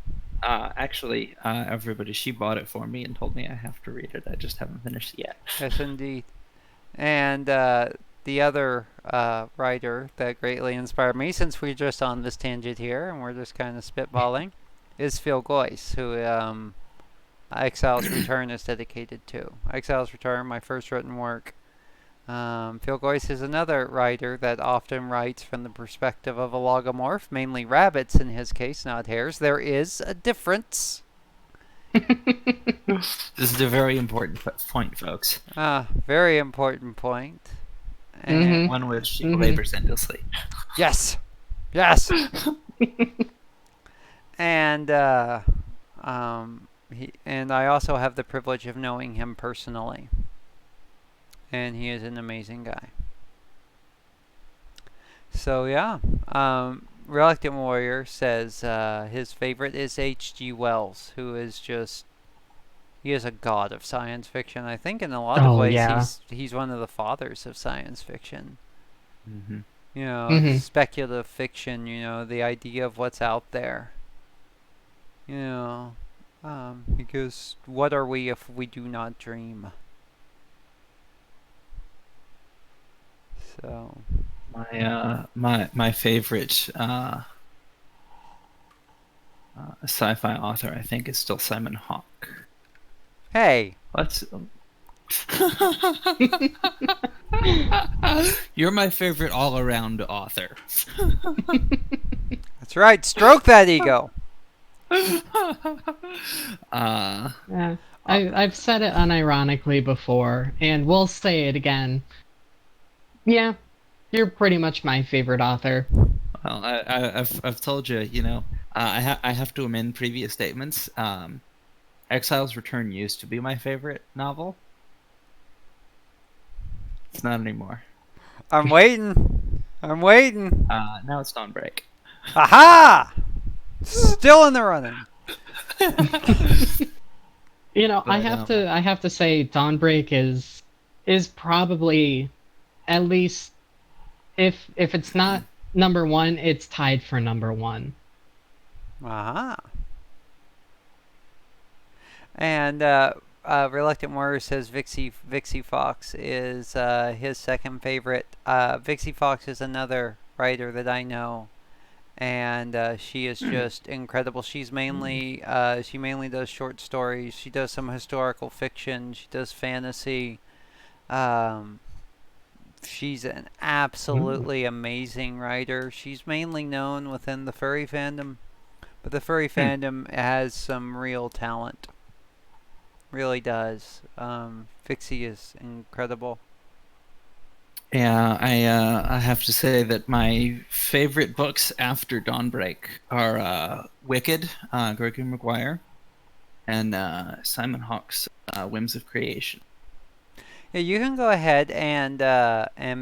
Actually, everybody, she bought it for me and told me I have to read it. I just haven't finished it yet. Yes, indeed. And the other writer that greatly inspired me, since we're just on this tangent here and we're just kind of spitballing, is Phil Goyce, who Exile's Return is dedicated to. Exile's Return, my first written work. Phil Goyce is another writer that often writes from the perspective of a logomorph, mainly rabbits in his case, not hares. There is a difference. This is a very important point, folks. Very important point. And one which she belabors endlessly. Yes. Yes. And and I also have the privilege of knowing him personally, and he is an amazing guy. So yeah, Reluctant Warrior says his favorite is H.G. Wells, who is just he is a god of science fiction. I think in a lot of Oh ways yeah. he's one of the fathers of science fiction. Hmm. You know, Hmm. speculative fiction. You know, the idea of what's out there. You know, because what are we if we do not dream? So, My favorite sci-fi author, I think, is still Simon Hawke. hey, Let's. You're my favorite all-around author. that's right. Stroke that ego. uh, Yeah. Uh, I've said it unironically before, and we'll say it again. Yeah, you're pretty much my favorite author. well, I've told you, I have to amend previous statements. Exile's Return used to be my favorite novel. It's not anymore. I'm waiting. I'm waiting. Now it's Dawnbreak. Aha! Still in the running. You know, But I have to say Dawnbreak is probably at least if it's not number one, it's tied for number one. Aha. And Reluctant Warrior says Vixie Fox is his second favorite. Vixie Fox is another writer that I know, and she is just incredible. She mainly does short stories. She does some historical fiction. She does fantasy. Um, she's an Ooh. absolutely amazing writer. She's mainly known within the furry fandom, but the furry Hmm. fandom has some real talent. Really does. Fixie is incredible. Yeah, I have to say that my favorite books after Dawnbreak are Wicked, Gregory Maguire, and Simon Hawke's Whims of Creation. Yeah, you can go ahead and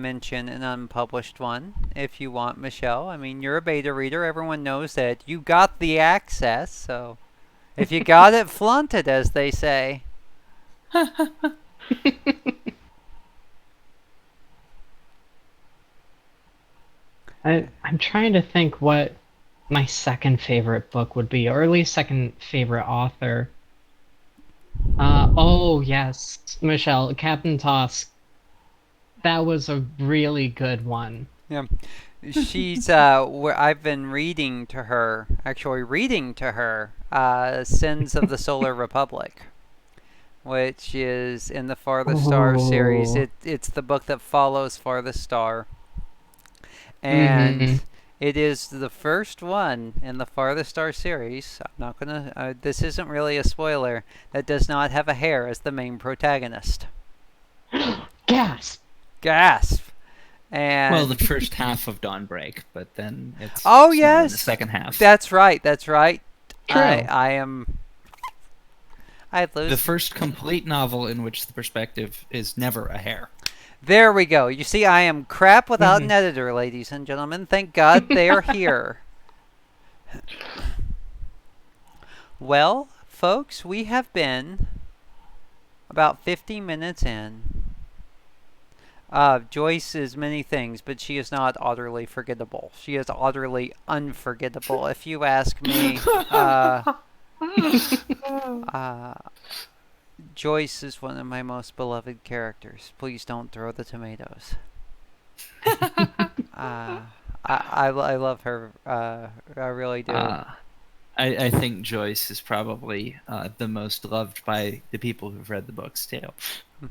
mention an unpublished one if you want, Michelle. I mean, you're a beta reader. Everyone knows that you got the access. So if you got it, flaunt it, as they say. I'm trying to think what my second favorite book would be, or at least second favorite author. Oh yes, Michelle, Captain Tosk. That was a really good one. Yeah, she's where I've been reading to her, actually reading to her, Sins of the Solar Republic, which is in the Farthest Star series. Oh. It's the book that follows Farthest Star, and Mm-hmm. it is the first one in the Farthest Star series. I'm not gonna. This isn't really a spoiler. That does not have a hare as the main protagonist. Gasp! Gasp! Well, the And first half of Dawnbreak, but then it's oh small in the yes, second half. that's right. That's right. True. I am. I The lose. first complete novel in which the perspective is never a hare. There we go. You see, I am crap without Mm-hmm. an editor, ladies and gentlemen. Thank God they're here. Well, folks, we have been about 50 minutes in. Joyce is many things, but she is not utterly forgettable. She is utterly unforgettable, if you ask me. Uh, Joyce is one of my most beloved characters. Please don't throw the tomatoes. Uh, I love her. I really do. Uh, I think Joyce is probably the most loved by the people who've read the books too.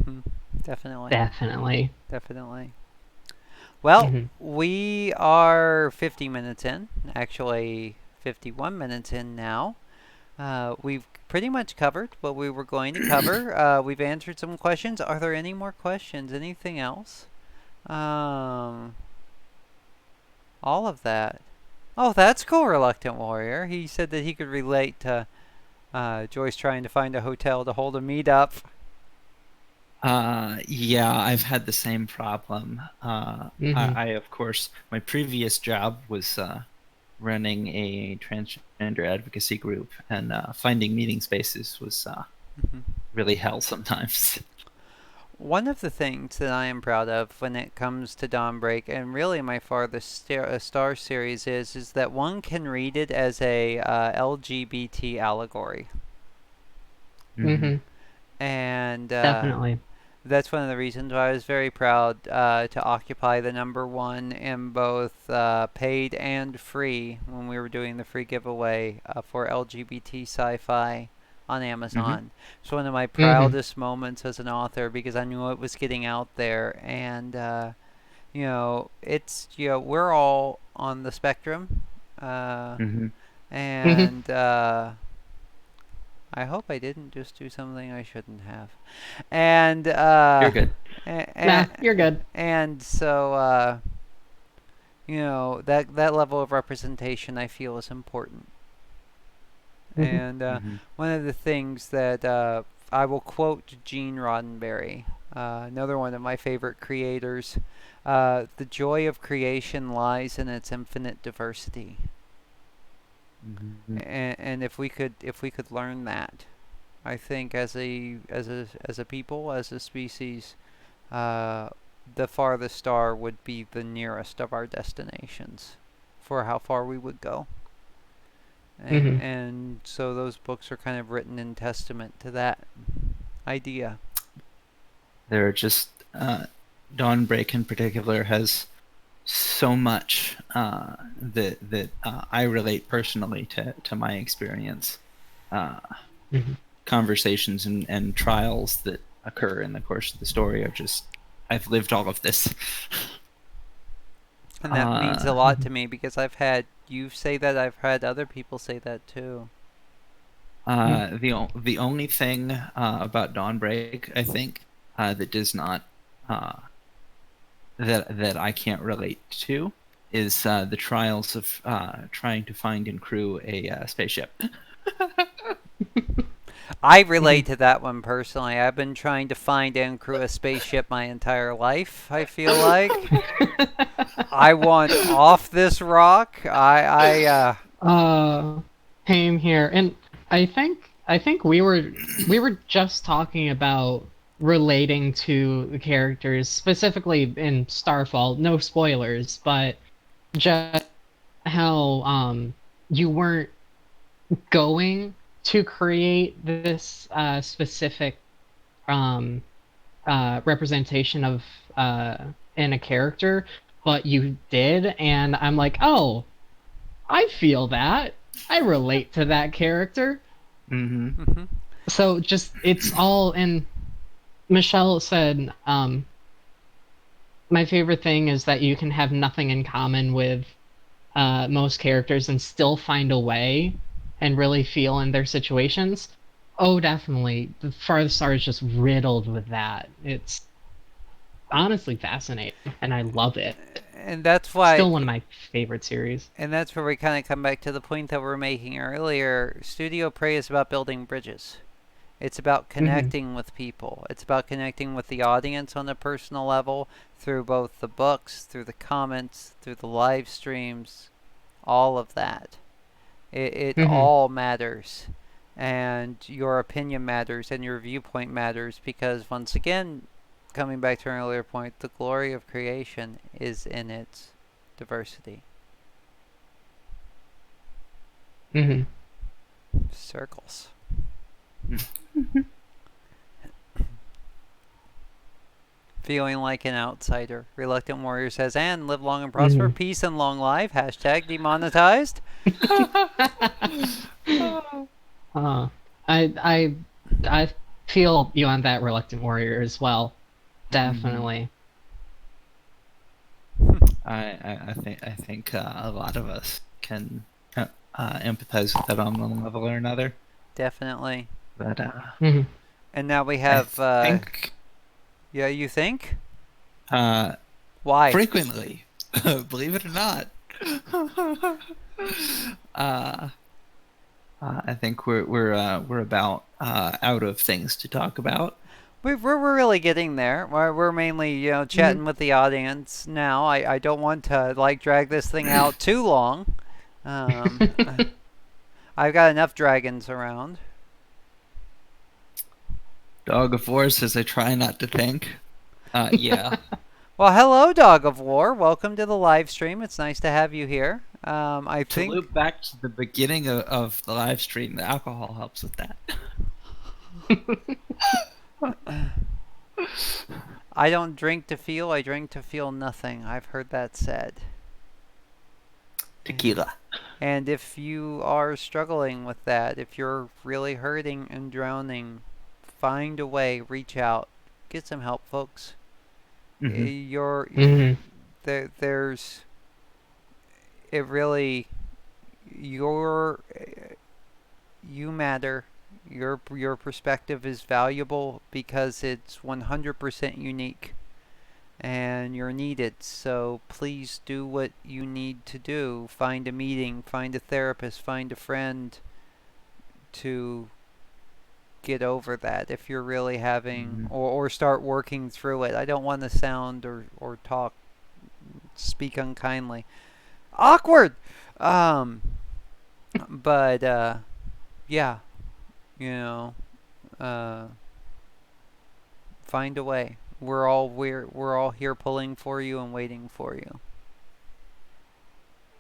Hmm. Definitely. Definitely. Definitely. Well, Hmm. we are 50 minutes in. Actually, 51 minutes in now. We've pretty much covered what we were going to cover. We've answered some questions. Are there any more questions? Anything else? Um, all of that. Oh, that's cool, Reluctant Warrior. He said that he could relate to Joyce trying to find a hotel to hold a meetup. Yeah, I've had the same problem. Mm-hmm. Of course, my previous job was running a transgender advocacy group, and finding meeting spaces was Mhm. really hell sometimes. One of the things that I am proud of when it comes to Dawnbreak, and really my farthest star series, is that one can read it as a LGBT allegory, Hmm. Mm-hmm. and Definitely. that's one of the reasons why I was very proud to occupy the number one in both paid and free when we were doing the free giveaway for LGBT sci-fi on Hmm. Amazon. It's one of my Mm-hmm. proudest moments as an author because I knew it was getting out there, and it's we're all on the spectrum, uh, Hmm. Mm-hmm. and I hope I didn't just do something I shouldn't have. And You're good. Nah, and, you're good. and so that level of representation I feel is important. Mm-hmm. And Hmm. one of the things that I will quote Gene Roddenberry, another one of my favorite creators. The joy of creation lies in its infinite diversity, Hmm. and if we could learn that, I think as a people, as a species, uh, the farthest star would be the nearest of our destinations for how far we would go. Mm-hmm. And so those books are kind of written in testament to that idea. There are just Dawnbreak in particular has so much that I relate personally to my experience. Uh, Mm-hmm. Conversations and trials that occur in the course of the story are just I've lived all of this. And that means a Uh, lot to me because I've had you say that, I've had other people say that too. the only thing about Dawnbreak, I think, that does not uh, that I can't relate to is the trials of trying to find and crew a spaceship. I Mm-hmm. relate to that one personally. I've been trying to find and crew a spaceship my entire life, I feel like. I want off this rock. uh, Came here, and I think we were just talking about relating to the characters specifically in Starfall. No spoilers, but just how you weren't going to create this specific um representation of uh in a character, but you did, and I'm like, oh, I feel that. I relate to that character. Mm-hmm. hmm So just it's all in. Michelle said, my favorite thing is that you can have nothing in common with most characters and still find a way and really feel in their situations. Oh, definitely. The Farthest Star is just riddled with that. It's honestly fascinating, and I love it. And that's why Still one of my favorite series. and that's where we kind of come back to the point that we were making earlier. Studio Prey is about building bridges. It's about Mm-hmm. connecting with people. It's about connecting with the audience on a personal level through both the books, through the comments, through the live streams, all of that. It Mm-hmm. all matters. And your opinion matters and your viewpoint matters because, once again, coming back to an earlier point, the glory of creation is in its diversity. Mm-hmm. Circles. Feeling like an outsider. Reluctant Warrior says, and live long and prosper. Mm-hmm. Peace and long life. Hashtag demonetized. uh, I feel you on that, Reluctant Warrior, as well. Mm-hmm. Definitely. I think a lot of us can empathize with that on one level or another. Definitely. But Mm-hmm. And now we I have, think yeah, you think? uh, Why? frequently, believe it or not. uh, I think we're about out of things to talk about. We're really getting there. We're mainly, Mhm. chatting with the audience now. I don't want to like drag this thing out too long. Um, I've got enough dragons around. Dog of War says I try not to think. Yeah. Well, hello, Dog of War. Welcome to the live stream. It's nice to have you here. I To think loop back to the beginning of the live stream, the alcohol helps with that. I don't drink to feel. I drink to feel nothing. I've heard that said. Tequila. And if you are struggling with that, if you're really hurting and drowning, find a way. Reach out. Get some help, folks. Hmm. You're Mhm. there's it really your you matter. Your perspective is valuable because it's 100% unique and you're needed. So please do what you need to do. Find a meeting, find a therapist, find a friend to get over that if you're really having Hmm. or start working through it. I don't want to sound or talk speak unkindly. Awkward. Um but yeah, you know, uh find a way. We're all here pulling for you and waiting for you.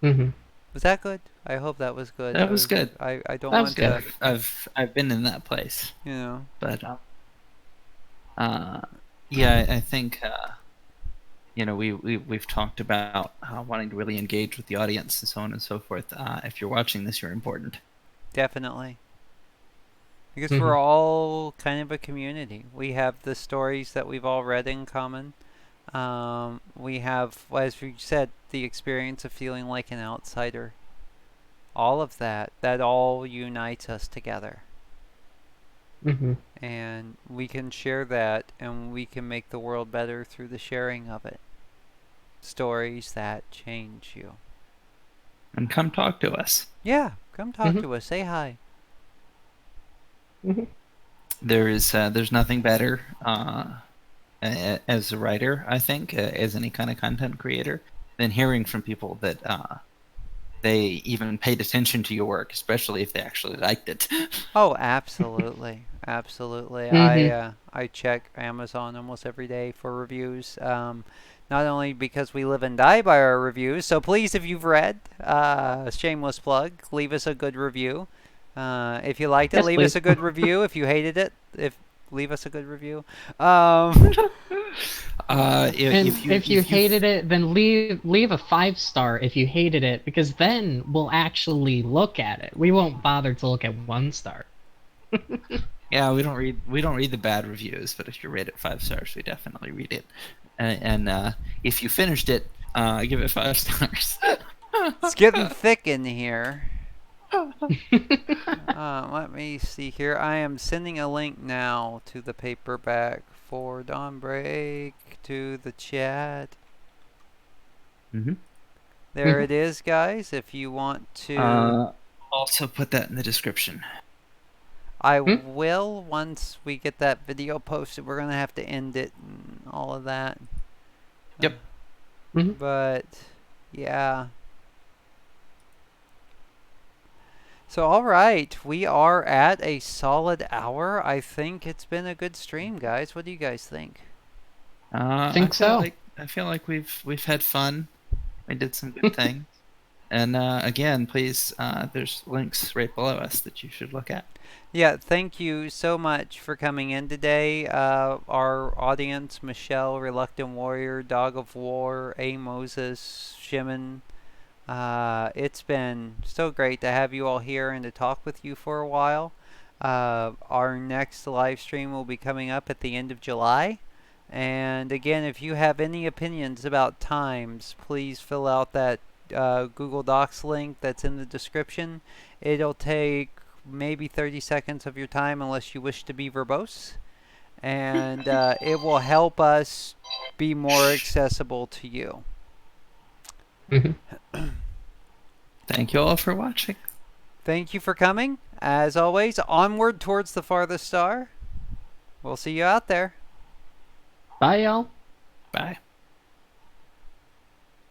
Mhm. Was that good? I hope that was good. That was good. I don't That was want good. to, Yeah, I've been in that place, you know. but uh, yeah, I think we've talked about wanting to really engage with the audience and so on and so forth. If you're watching this, you're important. Definitely. Because we're Mhm. all kind of a community. We have the stories that we've all read in common. We have, as we said, the experience of feeling like an outsider. All of that all unites us together. Mhm. And we can share that and we can make the world better through the sharing of it. Stories that change you. And come talk to us. Yeah, come talk Mhm. to us. Say hi. Mhm. There's nothing better as a writer, I think, as any kind of content creator, than hearing from people that they even paid attention to your work, especially if they actually liked it. Oh, absolutely, absolutely. Mhm. I check Amazon almost every day for reviews. Not only because we live and die by our reviews, so please, if you've read, shameless plug, leave us a good review. If you liked it, Yes, leave us please. a good review. If you hated it, if leave us a good review. Um, And if you if you hated it, then leave a 5 star if you hated it, because then we'll actually look at it. We won't bother to look at 1 star. yeah, we don't read the bad reviews, but if you rate it 5 stars, we definitely read it. And if you finished it, give it 5 stars. it's getting thick in here. Let me see here. I am sending a link now to the paperback for Dawnbreak to the chat. Hmm. There it is, guys. If you want to, Also put that in the description. I will once we get that video posted. We're gonna have to end it and all of that. Yep. Mhm. But yeah. So all right, we are at a solid hour. I think it's been a good stream, guys. What do you guys think? Think so. I feel like we've had fun. We did some good things. And again, please, there's links right below us that you should look at. Yeah, thank you so much for coming in today. Our audience, Michelle, Reluctant Warrior, Dog of War, A. Moses, Shimon. It's been so great to have you all here and to talk with you for a while. Our next live stream will be coming up at the end of July. And again, if you have any opinions about times, please fill out that Google Docs link that's in the description. It'll take maybe 30 seconds of your time unless you wish to be verbose. And it will help us be more accessible to you. Mhm. Thank you all for watching. Thank you for coming. As always, onward towards the farthest star. We'll see you out there. Bye, y'all. Bye.